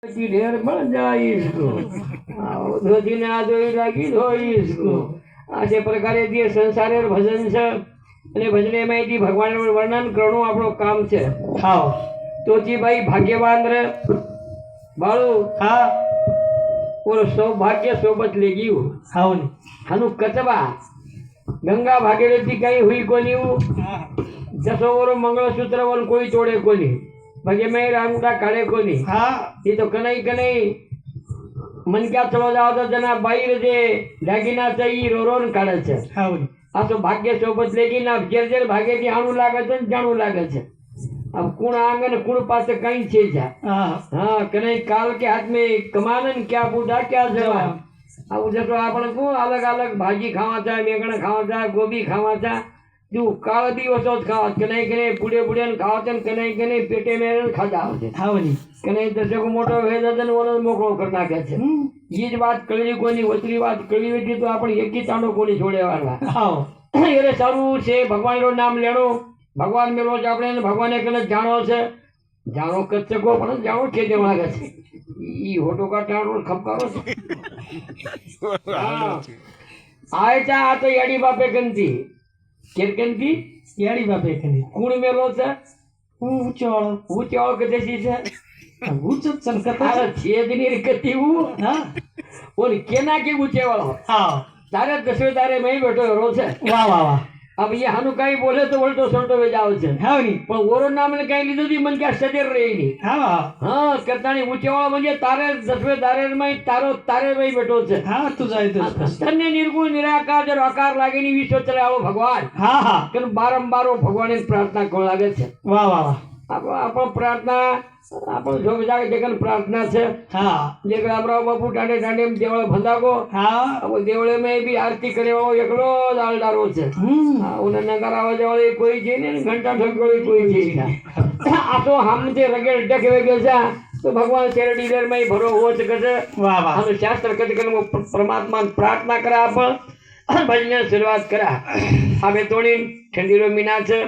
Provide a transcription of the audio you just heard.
ढेर बन जाए इसको धोती ने आदोई लागी धोई इसको अशा प्रकारे जे संसारे भजन છે અને ભજને માહિતી ભગવાનનું વર્ણન કરવાનું આપણું કામ છે. હાવ તો જી ભાઈ ભાગ્યવાન રે બાળુ હા ઓર સૌભાગ્ય સોબત ले ગયું હાવ ને હનુ કચબા ગંગા ભાગીરથી કઈ હુઈ કોની જસો ઓરો મંગળસૂત્ર વન કોઈ તોડે કોની ભાગ્ય મેં રાંગડા કાઢે કોની હા ये तो कनई कनई मन क्या चलो जाओ तो जना बाई जे दागिना चाहिए रोरोन काढे छे. હાવ ને आ तो भाग्य सोबत लेकिन अब जेर जेर भागे थी आणू लागे छे जाणू लागे छे. अब कुण आंगन कुण पास कई छे जा હા हाँ कनई काल के हाथ में कमान न क्या बूढ़ा क्या जवान. अब जैसे आपण को अलग अलग भाजी खावा था मेंगण खावा था गोभी खावा था जो काल दिवसो खावा कनई कनई पुड़े पुड़े खावा था कनई कनई पेटे में खाजा आवते હાવ ને कनई दशक मोटो वेदन ओनो मोकळो कर नाखे छे. ये ज बात कळली कोनी वचली बात कळली होती तो आपण एकी तांडो कोनी छोडेवाना. હાવ एरे सारू छे भगवान रो नाम लेणो भगवान में रोज આપણે ભગવાને કને જાણો છે જાણો કચકો પણ જાણો કે જે લાગે છે ઈ હોટો કાટાણો ખપકારો છે. આયતા આ તો યાડી બાપે કંતી કેરકંતી યાડી બાપે કની કુણ મેલો છે ઊંચોળો ઊંચો કદેસી છે ઊંચો સંકત તારે છેદની રીકતી હું હા ઓલી કેના કે ઊંચેવાળો હાવ તારે દસવે તારે મેં બેઠો રો છે. વાહ વાહ વાહ अब ये हनु कहीं बोले तो बोलतो सोटो वे जाओ छे. હાવ ને पण ओरो नाम ने कहीं लीधो ती मन क्या सदेर रही नी. હાવ हाँ करतानी ऊंचे वाला म्हणजे तारे दसवे तारे में तारो तारे में बैठो छे. હા તું જાય તો धन्य निर्गुण निराकार जर आकार लागे नी विश्व चले आवो भगवान હા હા कन बारंबार भगवान ने प्रार्थना को लागे छे. વાહ વાહ વાહ આપણો प्रार्थना આપણો જો જાગે જગન प्रार्थना छे. હા जे रामराव बापू टांडे टांडे में देवळे भंदाको હા अब देवळे में भी आरती करे वाळो एकलो दालदारो छे. उन्हें नगर आवाज वाले कोई जी नहीं घंटा ठोकवाली कोई जी नहीं. आ तो हम जे रगेल डके वेगे जा तो भगवान तेरे डीलर में ही भरो हो सके छे. વાહ વાહ हम शास्त्र कथ कर परमात्मा प्रार्थना करा आपण भजन शुरुआत करा. आमे तोड़ी ठंडी रो मीना छे